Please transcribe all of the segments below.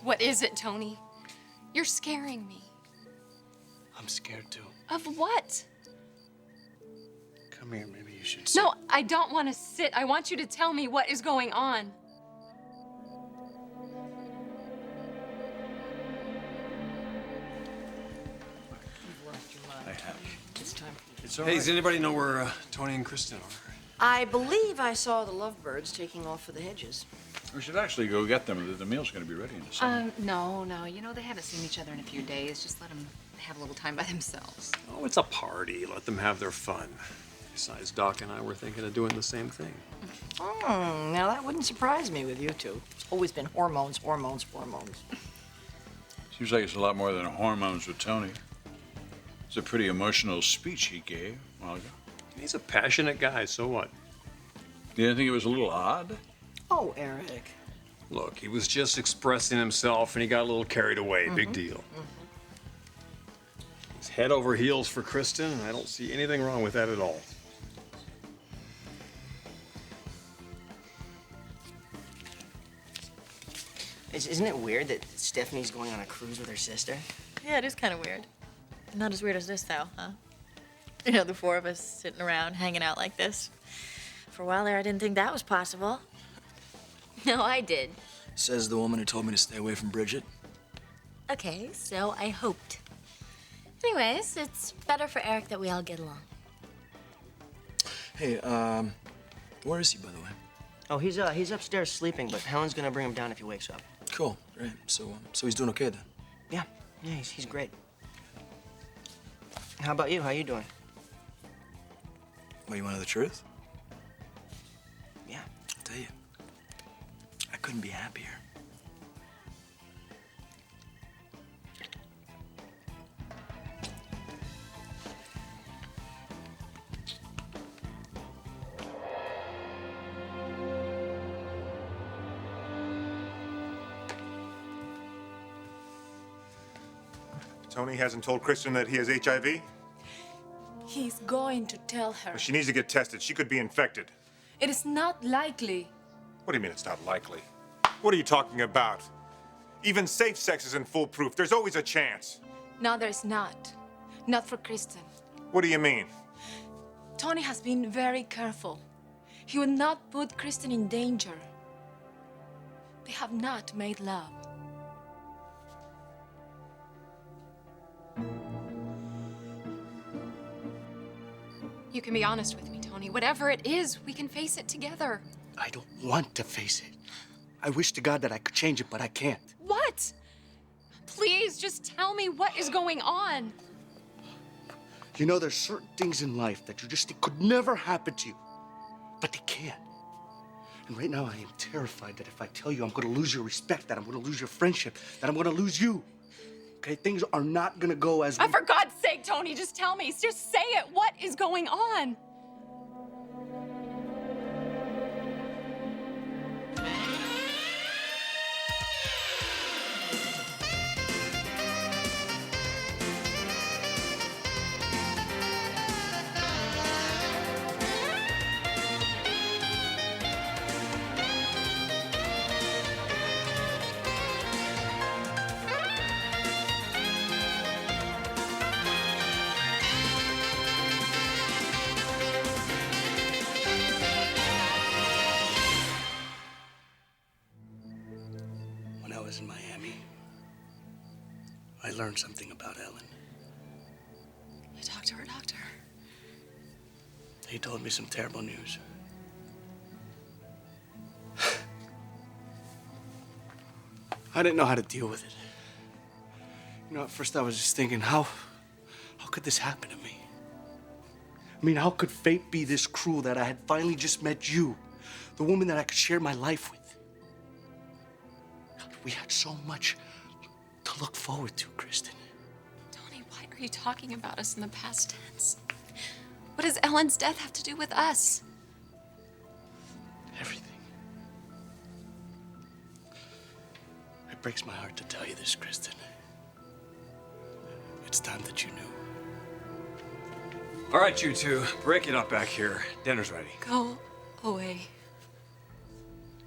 What is it, Tony? You're scaring me. I'm scared too. Of what? Come here, maybe you should sit. No, I don't want to sit. I want you to tell me what is going on. I have. It's time. It's all Hey, right. does anybody know where Tony and Kristen are? I believe I saw the lovebirds taking off for the hedges. We should actually go get them. The meal's going to be ready in a second. No. You know, they haven't seen each other in a few days. Just let them have a little time by themselves. Oh, it's a party. Let them have their fun. Besides, Doc and I were thinking of doing the same thing. Now that wouldn't surprise me with you two. It's always been hormones, hormones, hormones. Seems like it's a lot more than hormones with Tony. It's a pretty emotional speech he gave a while ago. He's a passionate guy, so what? You didn't think it was a little odd? Oh, Eric. Look, he was just expressing himself and he got a little carried away. Big deal. He's head over heels for Kristen, and I don't see anything wrong with that at all. Isn't it weird that Stephanie's going on a cruise with her sister? Yeah, it is kind of weird. Not as weird as this, though, huh? You know, the four of us sitting around, hanging out like this. For a while there, I didn't think that was possible. No, I did. Says the woman who told me to stay away from Bridget. Okay, so I hoped. Anyways, it's better for Eric that we all get along. Hey, where is he, by the way? Oh, he's upstairs sleeping, but Helen's gonna bring him down if he wakes up. Cool, great. So he's doing okay then? Yeah, he's great. How about you? How you doing? Well, you want to know the truth? Yeah. I'll tell you. I couldn't be happier. Tony hasn't told Kristen that he has HIV? He's going to tell her. She needs to get tested. She could be infected. It is not likely. What do you mean it's not likely? What are you talking about? Even safe sex isn't foolproof. There's always a chance. No, there's not. Not for Kristen. What do you mean? Tony has been very careful. He would not put Kristen in danger. They have not made love. You can be honest with me, Tony. Whatever it is, we can face it together. I don't want to face it. I wish to God that I could change it, but I can't. What? Please, just tell me what is going on. You know, there's certain things in life that you just think could never happen to you, but they can. And right now, I am terrified that if I tell you I'm going to lose your respect, that I'm going to lose your friendship, that I'm going to lose you. Okay, things are not going to go as we... For God's sake, Tony, just tell me. Just say it. What is going on? When I was in Miami, I learned something about Ellen. Talk to her, doctor. He told me some terrible news. I didn't know how to deal with it. You know, at first I was just thinking, how could this happen to me? I mean, how could fate be this cruel that I had finally just met you, the woman that I could share my life with? We had so much to look forward to, Kristen. Tony, why are you talking about us in the past tense? What does Ellen's death have to do with us? Everything. It breaks my heart to tell you this, Kristen. It's time that you knew. All right, you two, break it up back here. Dinner's ready. Go away.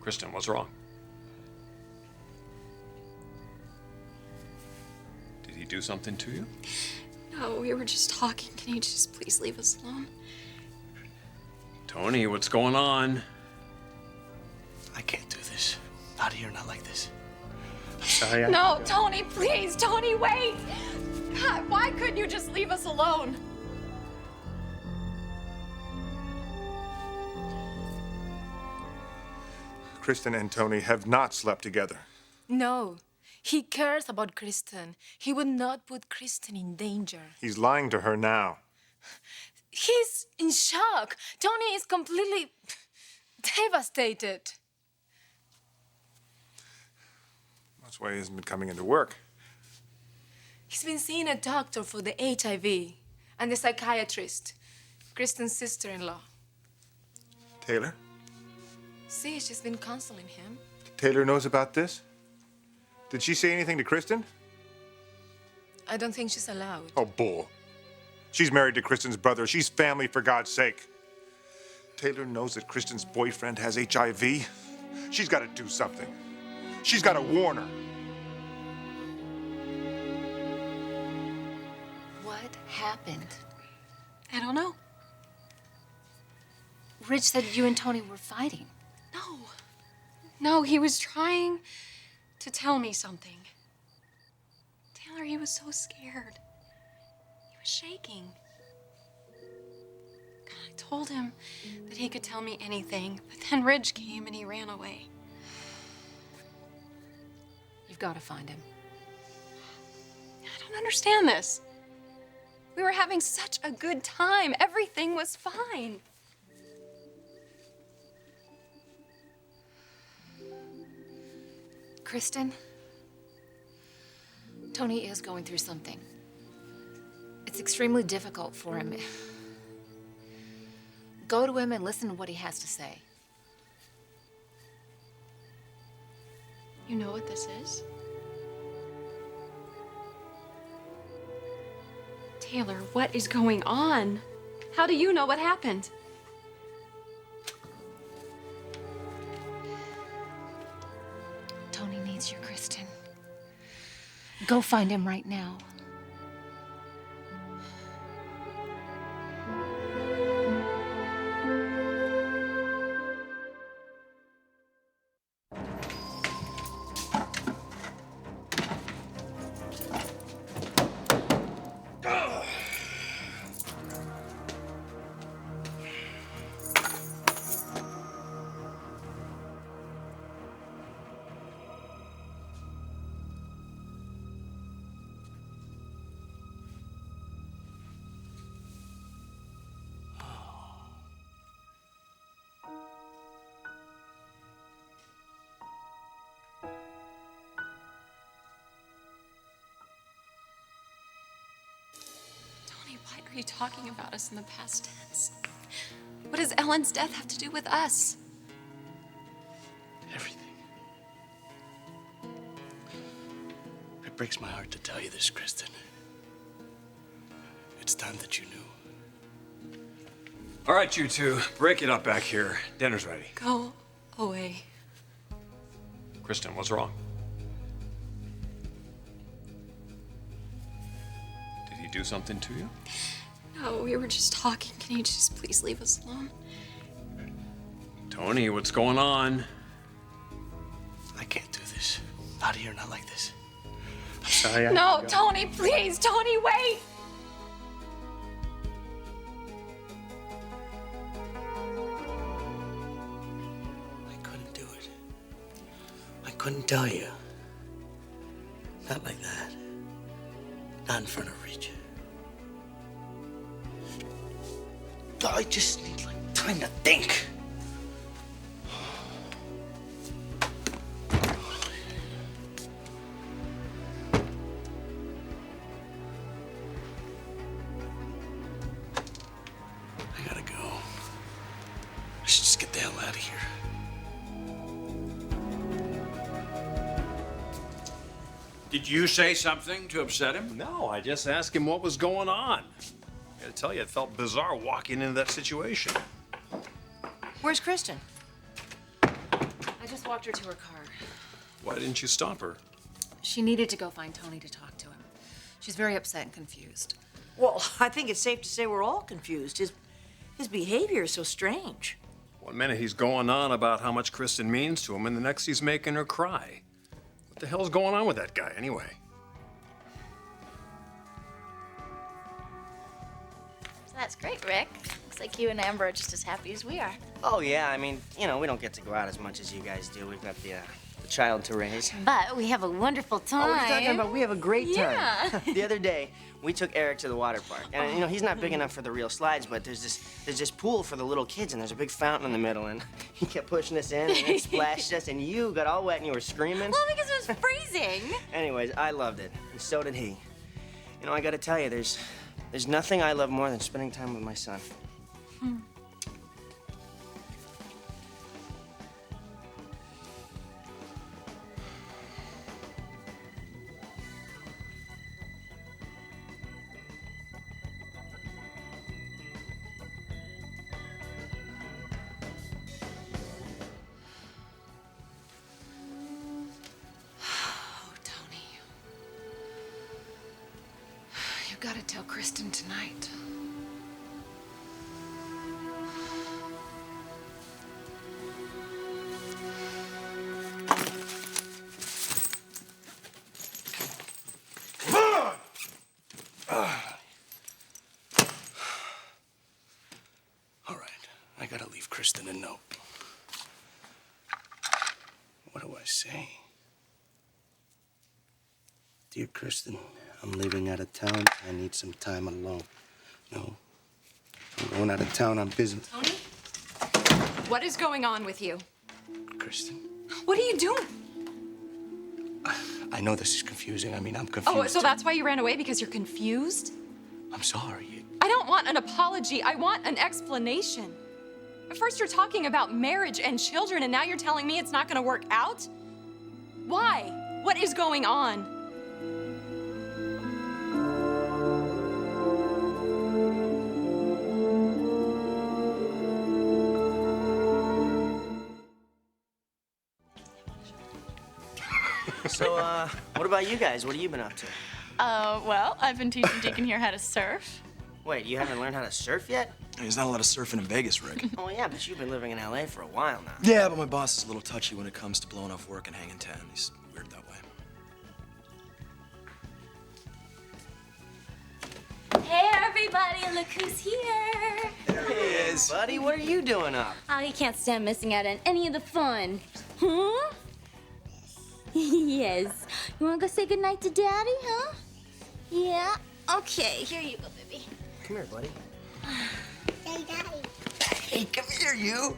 Kristen, what's wrong? do something to you? No, we were just talking. Can you just please leave us alone? Tony, what's going on? I can't do this. Not here, not like this. I'm sorry. No, Tony, please. Tony, wait. God, why couldn't you just leave us alone? Kristen and Tony have not slept together. No, he cares about Kristen. He would not put Kristen in danger. He's lying to her now. He's in shock. Tony is completely devastated. That's why he hasn't been coming into work. He's been seeing a doctor for the HIV and the psychiatrist, Kristen's sister-in-law. Taylor? See, she's been counseling him. Taylor knows about this? Did she say anything to Kristen? I don't think she's allowed. Oh, bull. She's married to Kristen's brother. She's family, for God's sake. Taylor knows that Kristen's boyfriend has HIV. She's got to do something. She's got to warn her. What happened? I don't know. Rich said you and Tony were fighting. No. No, he was trying to tell me something. Taylor, he was so scared. He was shaking. I told him that he could tell me anything, but then Ridge came and he ran away. You've got to find him. I don't understand this. We were having such a good time. Everything was fine. Kristen, Tony is going through something. It's extremely difficult for him. Go to him and listen to what he has to say. You know what this is? Taylor, what is going on? How do you know what happened? Tony needs you, Kristen. Go find him right now. Why are you talking about us in the past tense? What does Ellen's death have to do with us? Everything. It breaks my heart to tell you this, Kristen. It's time that you knew. All right, you two, break it up back here. Dinner's ready. Go away. Kristen, what's wrong? Did he do something to you? No, we were just talking. Can you just please leave us alone? Tony, what's going on? I can't do this. Not here, not like this. I'm sorry. No, Tony, please. Tony, wait. I couldn't do it. I couldn't tell you. Not like that. Not in front of Bridget. I just need, like, time to think. I gotta go. I should just get the hell out of here. Did you say something to upset him? No, I just asked him what was going on. I gotta tell you, it felt bizarre walking into that situation. Where's Kristen? I just walked her to her car. Why didn't you stop her? She needed to go find Tony to talk to him. She's very upset and confused. Well, I think it's safe to say we're all confused. His behavior is so strange. One minute he's going on about how much Kristen means to him, and the next he's making her cry. What the hell's going on with that guy, anyway? So that's great, Rick. Looks like you and Amber are just as happy as we are. Oh, yeah, I mean, you know, we don't get to go out as much as you guys do. We've got the child to raise. But we have a wonderful time. Oh, what are you talking about? We have a great time. Yeah. The other day, we took Eric to the water park. And, you know, he's not big enough for the real slides, but there's this pool for the little kids, and there's a big fountain in the middle, and he kept pushing us in, and it splashed us, and you got all wet, and you were screaming. Well, because it was freezing. Anyways, I loved it, and so did he. You know, I gotta tell you, there's nothing I love more than spending time with my son. You gotta tell Kristen tonight. All right, I gotta leave Kristen a note. What do I say? Dear Kristen, I'm leaving out of town. I need some time alone. No, I'm going out of town on business. Tony? What is going on with you? Kristen, What are you doing? I know this is confusing. I mean, I'm confused. Oh, so that's why you ran away, because you're confused? I'm sorry. I don't want an apology. I want an explanation. At first you're talking about marriage and children, and now you're telling me it's not gonna work out? Why? What is going on? So, what about you guys? What have you been up to? Well, I've been teaching Deacon here how to surf. Wait, you haven't learned how to surf yet? There's not a lot of surfing in Vegas, Rick. Oh, yeah, but you've been living in LA for a while now. Yeah, but my boss is a little touchy when it comes to blowing off work and hanging 10. He's weird that way. Hey, everybody, look who's here. There he is. Buddy, what are you doing up? Oh, you can't stand missing out on any of the fun. Huh? Yes. You want to go say goodnight to Daddy, huh? Yeah? Okay, here you go, baby. Come here, buddy. Hey, Daddy. Hey, come here, you.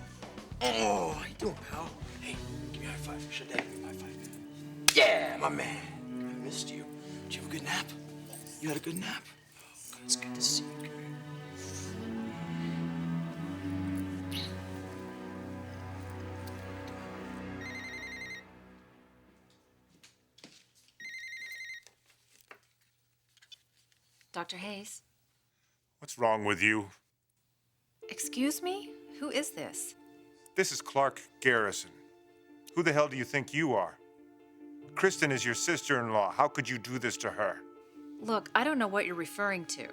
Oh, how you doing, pal? Hey, give me a high five. Should Dad give me a high five? Yeah, my man. I missed you. Did you have a good nap? You had a good nap? Oh, it's good to see you. Come here. Dr. Hayes? What's wrong with you? Excuse me? Who is this? This is Clarke Garrison. Who the hell do you think you are? Kristen is your sister-in-law. How could you do this to her? Look, I don't know what you're referring to.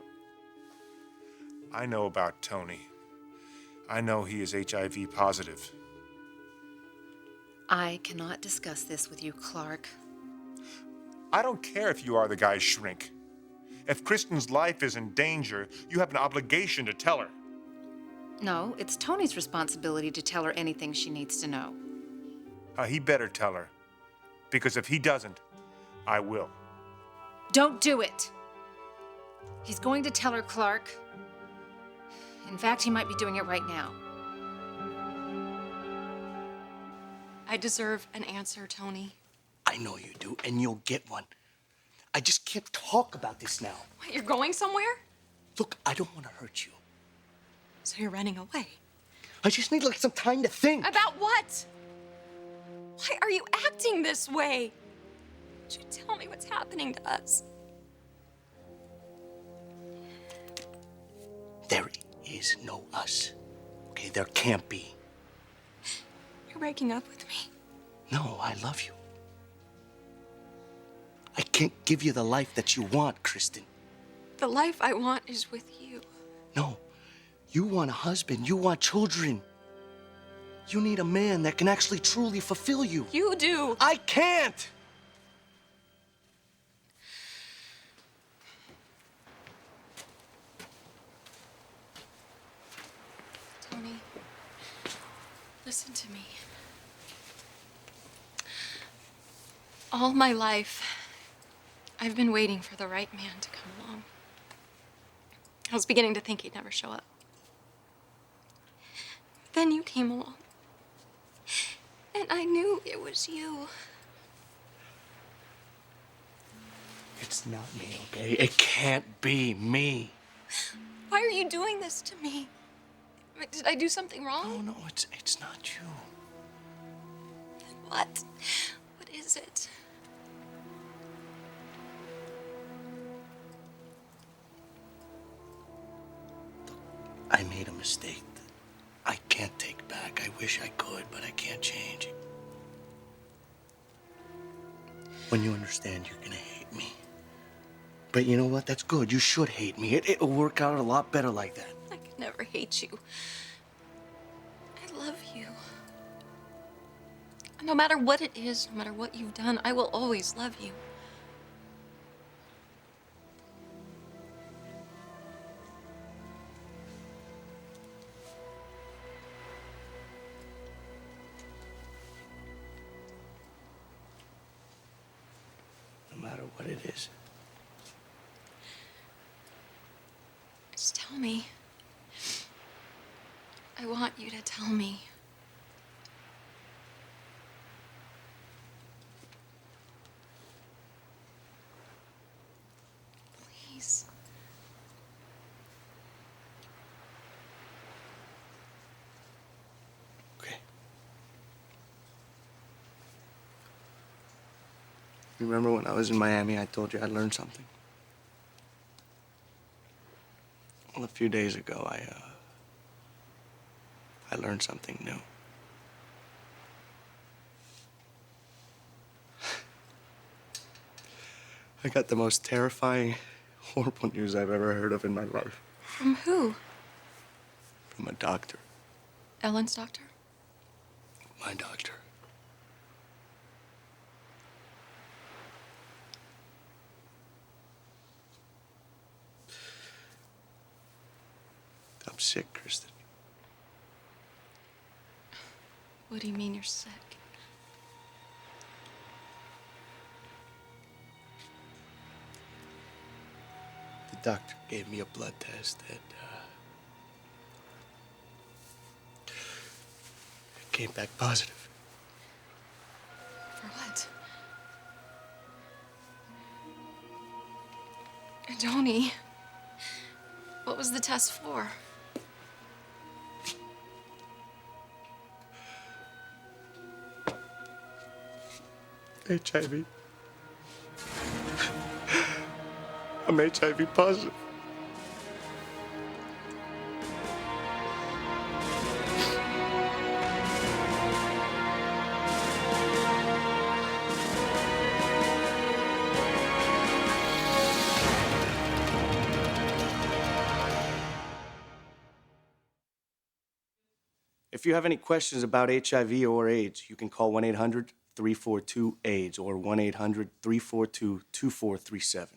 I know about Tony. I know he is HIV positive. I cannot discuss this with you, Clarke. I don't care if you are the guy's shrink. If Kristen's life is in danger, you have an obligation to tell her. No, it's Tony's responsibility to tell her anything she needs to know. He better tell her. Because if he doesn't, I will. Don't do it! He's going to tell her, Clarke. In fact, he might be doing it right now. I deserve an answer, Tony. I know you do, and you'll get one. I just can't talk about this now. What, you're going somewhere? Look, I don't want to hurt you. So you're running away? I just need, like, some time to think. About what? Why are you acting this way? Would you tell me what's happening to us? There is no us. Okay, there can't be. You're breaking up with me. No, I love you. I can't give you the life that you want, Kristen. The life I want is with you. No, you want a husband. You want children. You need a man that can actually truly fulfill you. You do. I can't. Tony, listen to me. All my life, I've been waiting for the right man to come along. I was beginning to think he'd never show up. Then you came along. And I knew it was you. It's not me, okay? It can't be me. Why are you doing this to me? Did I do something wrong? No, it's not you. What? What is it? I made a mistake that I can't take back. I wish I could, but I can't change. When you understand, you're gonna hate me. But you know what? That's good. You should hate me. It'll work out a lot better like that. I could never hate you. I love you. No matter what it is, no matter what you've done, I will always love you. No matter what it is. Just tell me. I want you to tell me. Please. Okay. Remember when I was in Miami, I told you I'd learned something? Well, a few days ago, I learned something new. I got the most terrifying, horrible news I've ever heard of in my life. From who? From a doctor. Ellen's doctor? My doctor. I'm sick, Kristen. What do you mean you're sick? The doctor gave me a blood test that, it came back positive. For what? Tony, what was the test for? HIV. I'm HIV positive. If you have any questions about HIV or AIDS, you can call 1-800-342-AIDS or 1-800-342-2437.